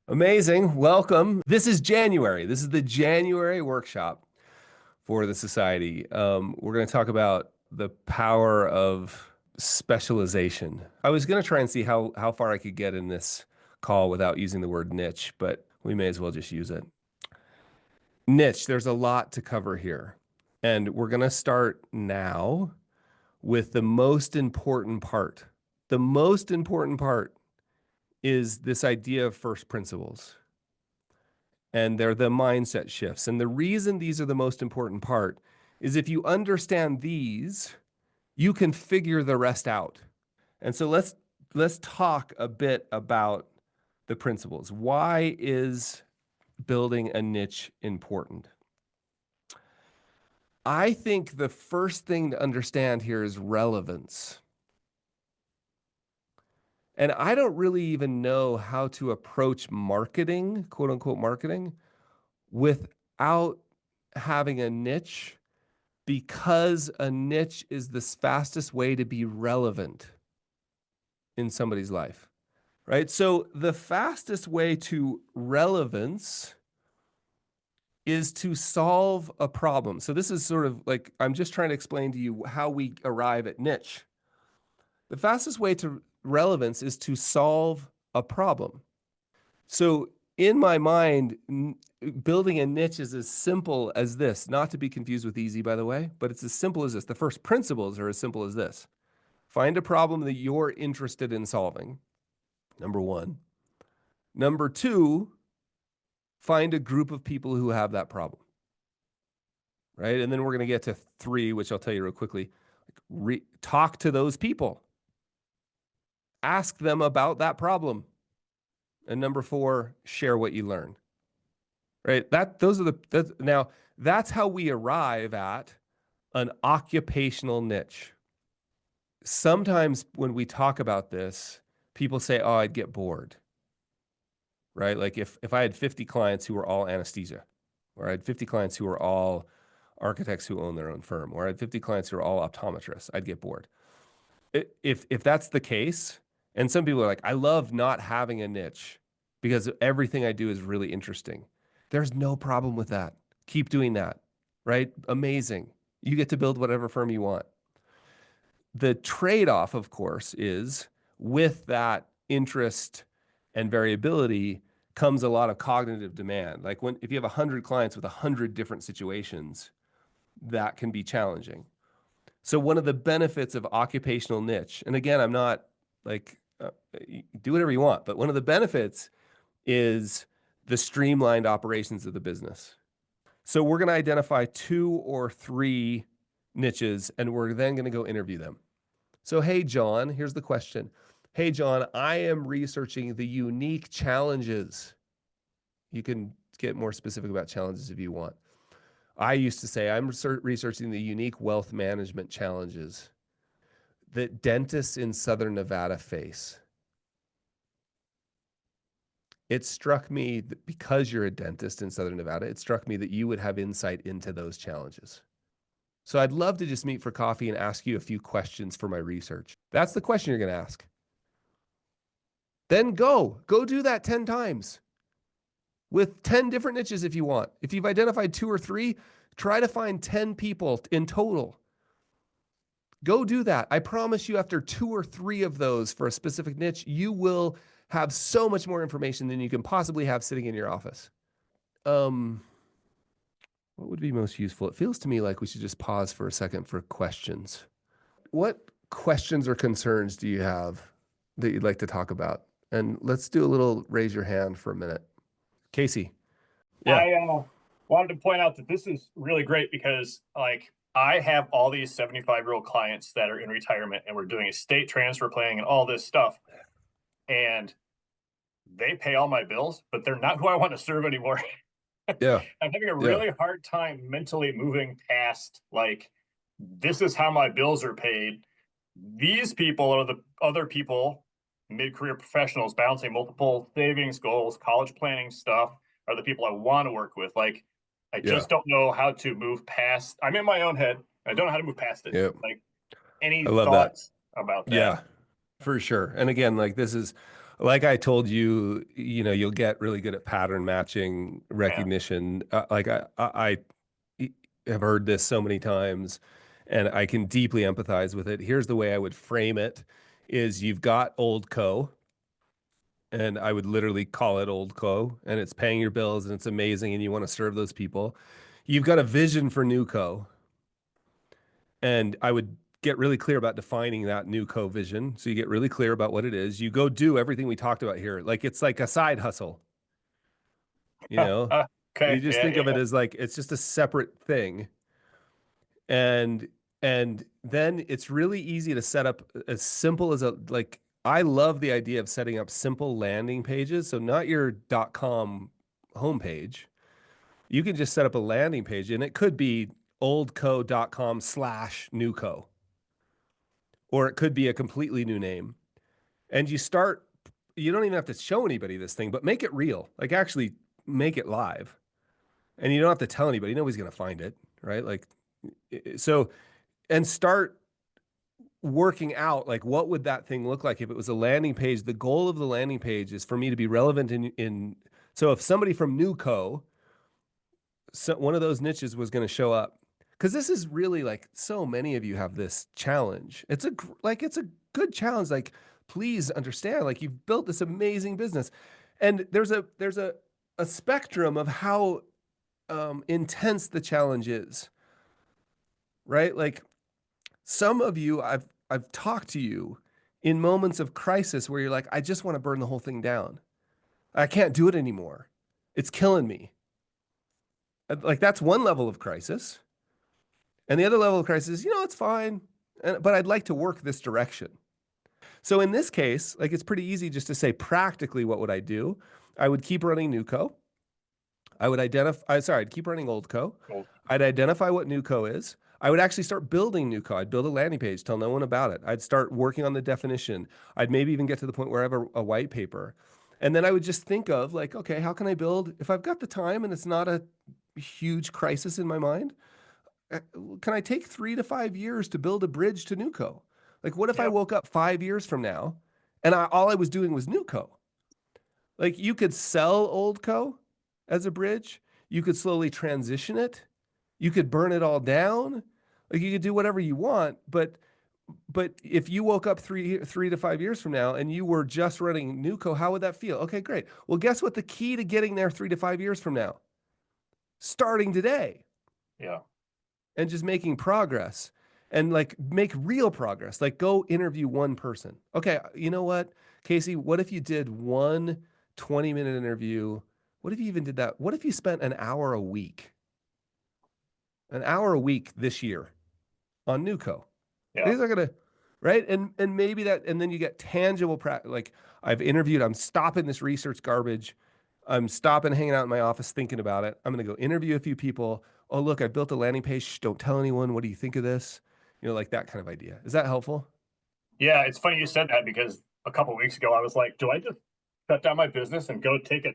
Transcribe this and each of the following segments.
Amazing. Welcome. This is January. This is the January workshop for the society. We're going to talk about the power of specialization. I was going to try and see how far I could get in this call without using the word niche, but we may as well just use it. Niche, there's a lot to cover here. And we're going to start now with the most important part. The most important part is this idea of first principles. And they're the mindset shifts. And the reason these are the most important part is if you understand these, you can figure the rest out. And so let's talk a bit about the principles. Why is building a niche important? I think the first thing to understand here is relevance. And I don't really even know how to approach marketing, quote unquote marketing, without having a niche, because a niche is the fastest way to be relevant in somebody's life, right? So the fastest way to relevance is to solve a problem. So this is sort of like, I'm just trying to explain to you how we arrive at niche. The fastest way to relevance is to solve a problem. So in my mind, building a niche is as simple as this, not to be confused with easy, by the way, but it's as simple as this. The first principles are as simple as this. Find a problem that you're interested in solving, number one. Number two, find a group of people who have that problem, right? And then we're going to get to three, which I'll tell you real quickly. Talk to those people. Ask them about that problem. And number four, share what you learn. Right? Now that's how we arrive at an occupational niche. Sometimes when we talk about this, people say, "Oh, I'd get bored." Right? Like if I had 50 clients who were all anesthesia, or I had 50 clients who were all architects who own their own firm, or I had 50 clients who are all optometrists, I'd get bored. If that's the case, and some people are like, "I love not having a niche because everything I do is really interesting." There's no problem with that. Keep doing that, right? Amazing. You get to build whatever firm you want. The trade-off, of course, is with that interest and variability comes a lot of cognitive demand. Like if you have 100 clients with 100 different situations, that can be challenging. So one of the benefits of occupational niche, and again, I'm not like, do whatever you want, but one of the benefits is the streamlined operations of the business. So we're going to identify 2 or 3 niches, and we're then going to go interview them. So, hey, John, here's the question. Hey, John, I am researching the unique challenges. You can get more specific about challenges if you want. I used to say I'm researching the unique wealth management challenges that dentists in Southern Nevada face. It struck me that because you're a dentist in Southern Nevada, it struck me that you would have insight into those challenges. So I'd love to just meet for coffee and ask you a few questions for my research. That's the question you're going to ask. Then go do that 10 times with 10 different niches if you want. If you've identified 2 or 3, try to find 10 people in total. Go do that. I promise you, after 2 or 3 of those for a specific niche, you will have so much more information than you can possibly have sitting in your office. What would be most useful? It feels to me like we should just pause for a second for questions. What questions or concerns do you have that you'd like to talk about? And let's do a little raise your hand for a minute. Casey. Yeah. I wanted to point out that this is really great because, like, I have all these 75-year-old clients that are in retirement, and we're doing estate transfer planning and all this stuff. And they pay all my bills, but they're not who I want to serve anymore. Yeah. I'm having a really hard time mentally moving past, like, this is how my bills are paid. These people are the other people, mid-career professionals balancing multiple savings goals, college planning stuff, are the people I want to work with. Like, I just don't know how to move past. I'm in my own head. I don't know how to move past it. Yeah. Like, any I love thoughts about that? Yeah, for sure. And again, like this is, like I told you, you'll get really good at pattern matching Yeah. recognition. I have heard this so many times, and I can deeply empathize with it. Here's the way I would frame it: is you've got old co, and I would literally call it old co, and it's paying your bills and it's amazing, and you want to serve those people. You've got a vision for new co, and I would get really clear about defining that new co vision. So you get really clear about what it is. You go do everything we talked about here. Like it's like a side hustle, you know? You Okay. just Yeah. think of it Yeah. as like it's just a separate thing. And then it's really easy to set up as simple as a like I love the idea of setting up simple landing pages. So not your .com homepage. You can just set up a landing page and it could be oldco.com/newco, or it could be a completely new name. And you don't even have to show anybody this thing, but make it real. Like actually make it live. And you don't have to tell anybody. Nobody's going to find it, right? Like, so, and start working out like what would that thing look like if it was a landing page. The goal of the landing page is for me to be relevant so if somebody from Newco, one of those niches was going to show up, because this is really like so many of you have this challenge. It's a good challenge. Like, please understand, like you've built this amazing business, and there's a spectrum of how intense the challenge is, right? Like some of you, I've talked to you in moments of crisis where you're like, I just want to burn the whole thing down. I can't do it anymore. It's killing me. Like that's one level of crisis. And the other level of crisis is, it's fine, but I'd like to work this direction. So in this case, like it's pretty easy just to say practically what would I do? I would keep running Newco. I'd keep running Old Co. Cool. I'd identify what New Co is. I would actually start building New Co. I'd build a landing page, tell no one about it. I'd start working on the definition. I'd maybe even get to the point where I have a white paper. And then I would just think of like, okay, how can I build, if I've got the time and it's not a huge crisis in my mind, uh, can I take 3 to 5 years to build a bridge to New Co? Like, what if I Yep. woke up 5 years from now and all I was doing was New Co? Like you could sell Old Co as a bridge. You could slowly transition it. You could burn it all down. Like you could do whatever you want, but if you woke up 3 to 5 years from now and you were just running Nuco, how would that feel? Okay, great. Well, guess what? The key to getting there 3 to 5 years from now, starting today Yeah. and just making progress and like make real progress. Like go interview one person. Okay, you know what, Casey? What if you did one 20-minute interview? What if you even did that? What if you spent an hour a week? An hour a week this year on Nuco. Yeah. These are gonna, right? And maybe that, and then you get tangible practice. Like I've interviewed, I'm stopping this research garbage. I'm stopping hanging out in my office thinking about it. I'm gonna go interview a few people. Oh, look, I built a landing page. Shh, don't tell anyone. What do you think of this? Like that kind of idea. Is that helpful? Yeah. It's funny you said that because a couple of weeks ago I was like, do I just shut down my business and go take a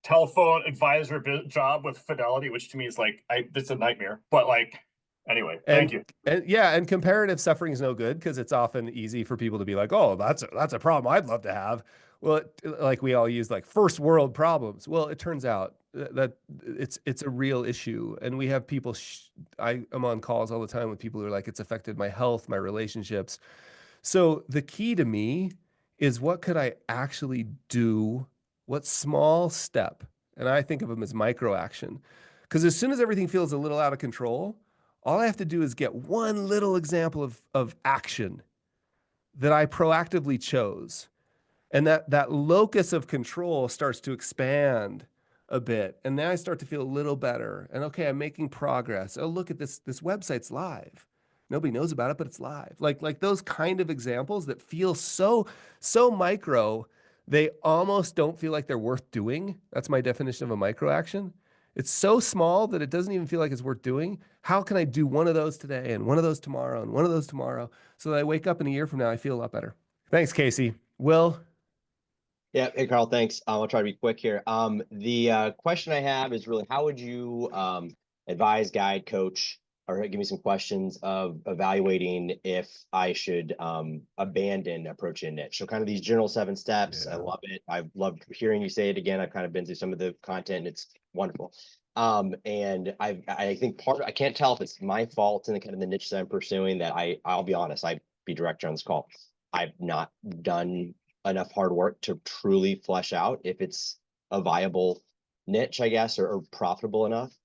telephone advisor job with Fidelity, which to me is like, it's a nightmare. But like, anyway, thank And you. and yeah, and comparative suffering is no good because it's often easy for people to be like, "Oh, that's a problem I'd love to have." Well, like we all use like first world problems. Well, it turns out that it's a real issue, and we have people. I am on calls all the time with people who are like, "It's affected my health, my relationships." So the key to me is what could I actually do? What small step? And I think of them as micro action. Because as soon as everything feels a little out of control, all I have to do is get one little example of action that I proactively chose, and that locus of control starts to expand a bit, and then I start to feel a little better, and okay, I'm making progress. Oh, look at this website's live. Nobody knows about it, but it's live. Like those kind of examples that feel so micro, they almost don't feel like they're worth doing. That's my definition of a micro action. It's so small that it doesn't even feel like it's worth doing. How can I do one of those today and one of those tomorrow and one of those tomorrow so that I wake up in a year from now I feel a lot better? Thanks, Casey. Will, Yeah. Hey, Carl, thanks. I'll try to be quick here. The question I have is really how would you advise, guide, coach or give me some questions of evaluating if I should abandon approaching a niche. So kind of these general 7 steps. I Yeah. love it. I've loved hearing you say it again. I've kind of been through some of the content and it's wonderful. And I think I can't tell if it's my fault in the kind of the niche that I'm pursuing that I'll be honest, I'd be direct on this call. I've not done enough hard work to truly flesh out if it's a viable niche, I guess, or profitable enough.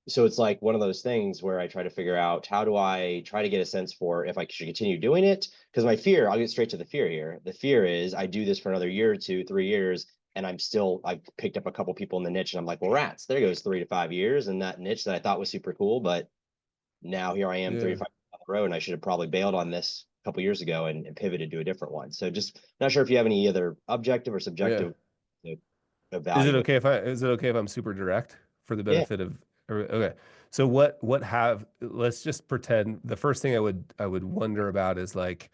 So it's like one of those things where I try to figure out how do I try to get a sense for if I should continue doing it. Because my fear, I'll get straight to the fear here. The fear is I do this for another year or two, 3 years, and I've picked up a couple people in the niche and I'm like, well, rats, there goes 3 to 5 years in that niche that I thought was super cool. But now here I am Yeah. 35 down the road and I should have probably bailed on this a couple years ago and pivoted to a different one. So just not sure if you have any other objective or Yeah. subjective to evaluate. Is it okay if I'm super direct for the Yeah. benefit of okay. So let's just pretend the first thing I would wonder about is like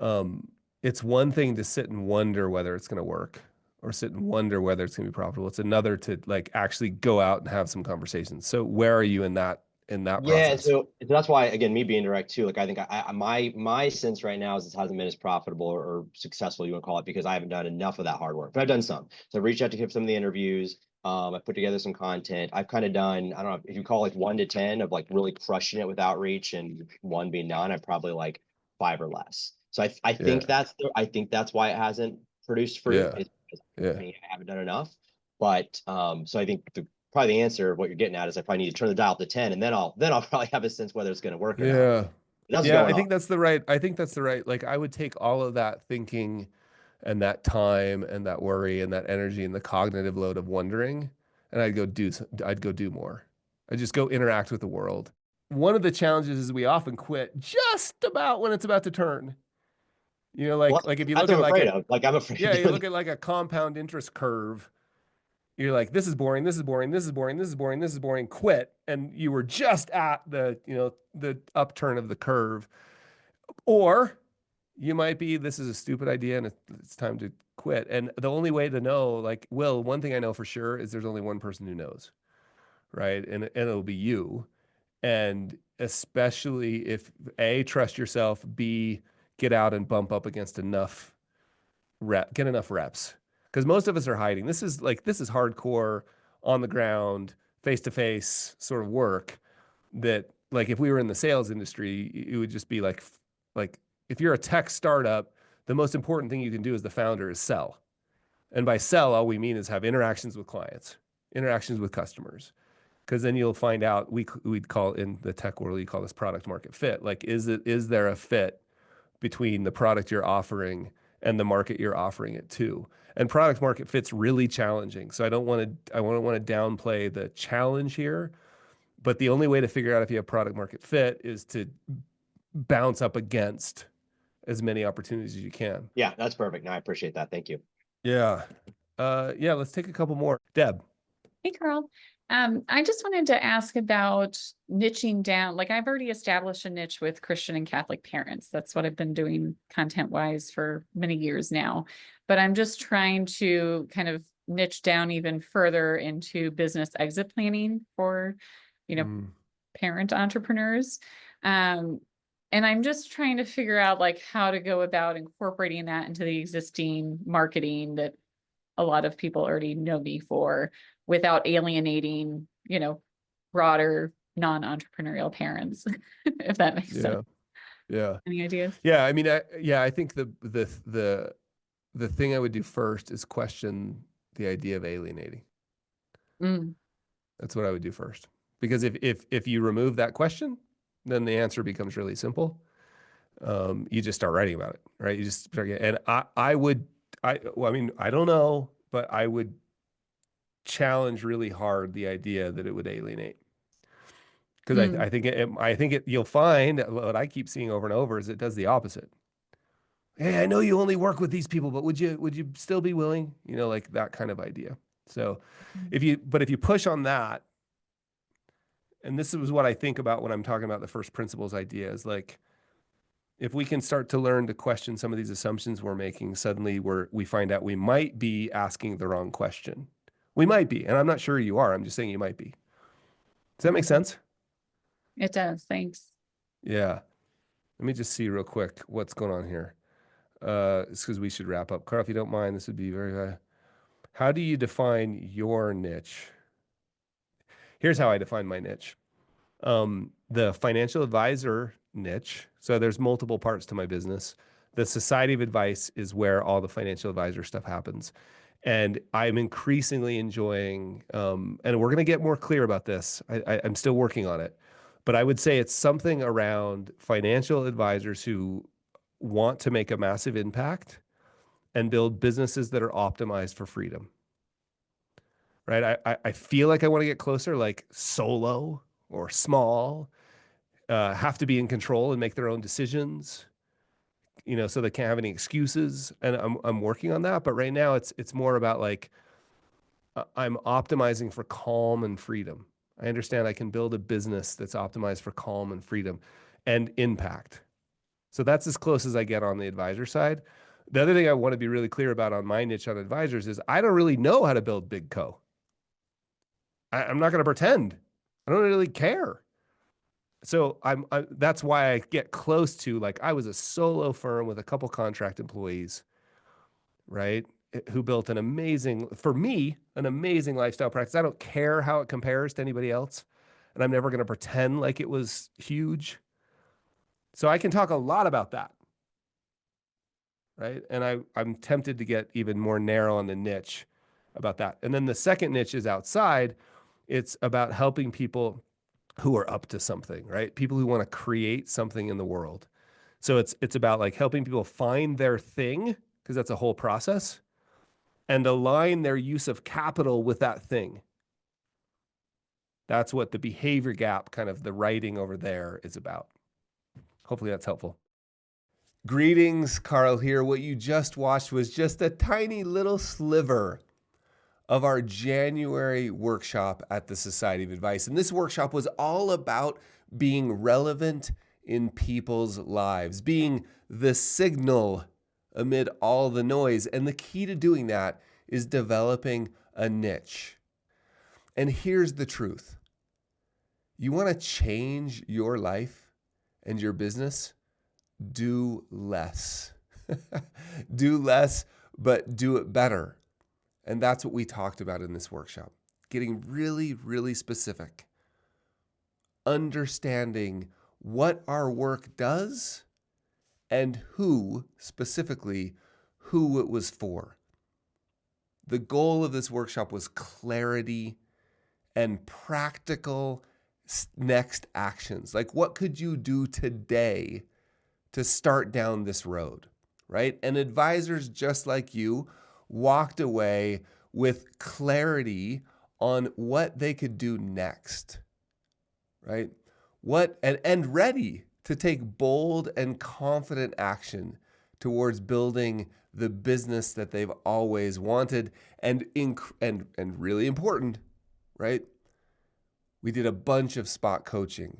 um it's one thing to sit and wonder whether it's going to work or sit and wonder whether it's going to be profitable. It's another to like actually go out and have some conversations. So where are you in that Yeah, process? so that's why again, me being direct too, like I think my sense right now is it hasn't been as profitable or successful, you want to call it, because I haven't done enough of that hard work. But I've done some. So I've reached out to some of the interviews. I put together some content. I've kind of done, I don't know if you call like 1 to 10 of like really crushing it with outreach and one being none, I've probably like 5 or less. So I think Yeah. I think that's why it hasn't produced fruit. Yeah. It's because Yeah. I haven't done enough. But so I think probably the answer of what you're getting at is I probably need to turn the dial up to 10 and then I'll probably have a sense whether it's going to work or not. Yeah. And that's Yeah, going on. I think that's the right, like I would take all of that thinking and that time and that worry and that energy and the cognitive load of wondering and I'd go do more. I'd just go interact with the world. One of the challenges is we often quit just about when it's about to turn. You know, Well, like if you that's look what at I'm like afraid a of. Like I'm afraid yeah, of you doing look at like a compound interest curve. You're like, this is boring, this is boring, this is boring, this is boring, this is boring, quit. And you were just at the, you know, the upturn of the curve. Or you might be, this is a stupid idea and it's time to quit. And the only way to know, like, Will, one thing I know for sure is there's only one person who knows, right? And it'll be you. And especially if A, trust yourself, B, get out and bump up against get enough reps. Because most of us are hiding. This is hardcore on the ground, face to face sort of work that like if we were in the sales industry, it would just be like if you're a tech startup, the most important thing you can do as the founder is sell. And by sell, all we mean is have interactions with clients, interactions with customers. Because then you'll find out we'd call in the tech world, you call this product market fit. Like, is there a fit between the product you're offering and the market you're offering it to? And product market fit's really challenging. So I don't want to downplay the challenge here, but the only way to figure out if you have product market fit is to bounce up against as many opportunities as you can. Yeah, that's perfect. No, I appreciate that. Thank you. Yeah. Yeah, let's take a couple more. Deb. Hey, Carl. I just wanted to ask about niching down. Like I've already established a niche with Christian and Catholic parents. That's what I've been doing content wise for many years now. But I'm just trying to kind of niche down even further into business exit planning for, Mm, parent entrepreneurs. And I'm just trying to figure out like how to go about incorporating that into the existing marketing that a lot of people already know me for without alienating, broader non-entrepreneurial parents, if that makes sense. yeah. Yeah. Any ideas? Yeah. I mean, I think the thing I would do first is question the idea of alienating. Mm, That's what I would do first. Because if you remove that question, then the answer becomes really simple. You just start writing about it, right? You just start getting, and well, I mean, I don't know, but I would challenge really hard the idea that it would alienate. Because mm, I think you'll find what I keep seeing over and over is it does the opposite. Hey, I know you only work with these people, but would you still be willing? You know, like that kind of idea. So mm, if you push on that, and this is what I think about when I'm talking about the first principles idea is like, if we can start to learn to question some of these assumptions we're making, suddenly we find out we might be asking the wrong question. We might be, and I'm not sure you are. I'm just saying you might be. Does that make sense? It does. Thanks. Yeah. Let me just see real quick what's going on here. It's because we should wrap up. Carl, if you don't mind, this would be very, how do you define your niche? Here's how I define my niche. The financial advisor niche. So there's multiple parts to my business. The Society of Advice is where all the financial advisor stuff happens. And I'm increasingly enjoying, and we're going to get more clear about this. I'm still working on it, but I would say it's something around financial advisors who want to make a massive impact and build businesses that are optimized for freedom. Right? I feel like I want to get closer, like solo or small, have to be in control and make their own decisions, so they can't have any excuses. And I'm working on that. But right now it's more about like, I'm optimizing for calm and freedom. I understand I can build a business that's optimized for calm and freedom and impact. So that's as close as I get on the advisor side. The other thing I want to be really clear about on my niche on advisors is I don't really know how to build big co. I'm not going to pretend. I don't really care. So that's why I get close to, like, I was a solo firm with a couple contract employees, right? Who built for me, an amazing lifestyle practice. I don't care how it compares to anybody else. And I'm never going to pretend like it was huge. So I can talk a lot about that. Right. And I'm tempted to get even more narrow on the niche about that. And then the second niche is outside. It's about helping people who are up to something, right? People who want to create something in the world. So it's about like helping people find their thing, because that's a whole process, and align their use of capital with that thing. That's what the behavior gap, kind of the writing over there, is about. Hopefully that's helpful. Greetings, Carl here. What you just watched was just a tiny little sliver of our January workshop at the Society of Advice. And this workshop was all about being relevant in people's lives, being the signal amid all the noise. And the key to doing that is developing a niche. And here's the truth. You want to change your life and your business? Do less. Do less, but do it better. And that's what we talked about in this workshop. Getting really, really specific. Understanding what our work does and specifically, who it was for. The goal of this workshop was clarity and practical next actions. Like, what could you do today to start down this road, right? And advisors just like you walked away with clarity on what they could do next, right? And ready to take bold and confident action towards building the business that they've always wanted. And really important, right? We did a bunch of spot coaching.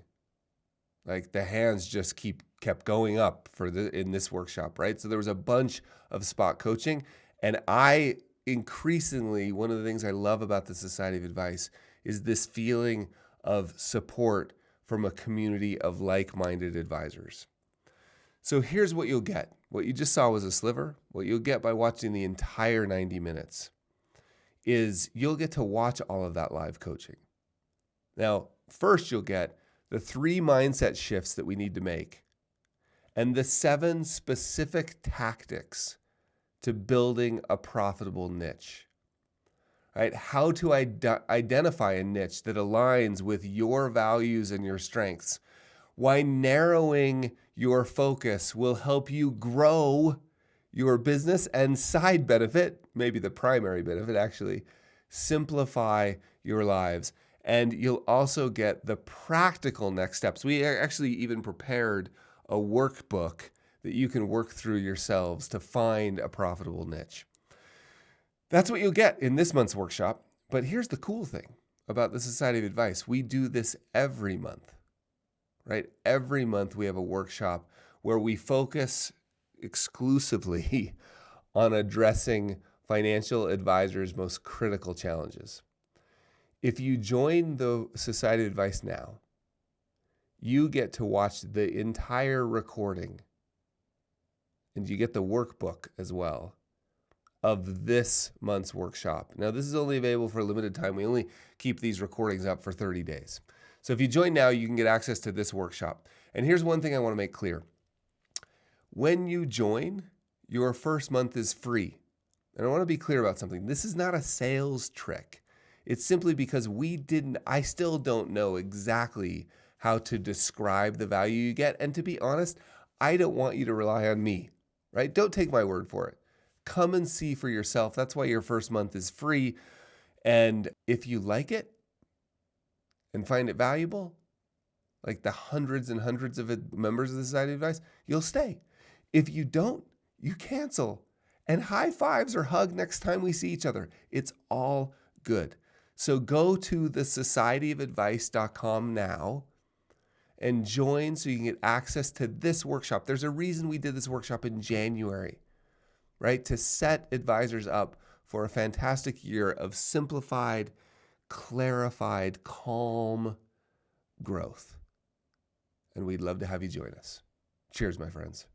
Like, the hands just kept going up in this workshop, right? So there was a bunch of spot coaching. And I increasingly, one of the things I love about the Society of Advice is this feeling of support from a community of like-minded advisors. So here's what you'll get. What you just saw was a sliver. What you'll get by watching the entire 90 minutes is you'll get to watch all of that live coaching. Now, first you'll get the 3 mindset shifts that we need to make and the 7 specific tactics to building a profitable niche, right? How to identify a niche that aligns with your values and your strengths. Why narrowing your focus will help you grow your business, and side benefit, maybe the primary benefit actually, simplify your lives. And you'll also get the practical next steps. We actually even prepared a workbook that you can work through yourselves to find a profitable niche. That's what you'll get in this month's workshop. But here's the cool thing about the Society of Advice. We do this every month, right? Every month we have a workshop where we focus exclusively on addressing financial advisors' most critical challenges. If you join the Society of Advice now, you get to watch the entire recording, and you get the workbook as well of this month's workshop. Now, this is only available for a limited time. We only keep these recordings up for 30 days. So if you join now, you can get access to this workshop. And here's one thing I want to make clear. When you join, your first month is free. And I want to be clear about something. This is not a sales trick. It's simply because I still don't know exactly how to describe the value you get. And to be honest, I don't want you to rely on me, right? Don't take my word for it. Come and see for yourself. That's why your first month is free. And if you like it and find it valuable, like the hundreds and hundreds of members of the Society of Advice, you'll stay. If you don't, you cancel. And high fives or hug next time we see each other. It's all good. So go to thesocietyofadvice.com now and join so you can get access to this workshop. There's a reason we did this workshop in January, right? To set advisors up for a fantastic year of simplified, clarified, calm growth. And we'd love to have you join us. Cheers, my friends.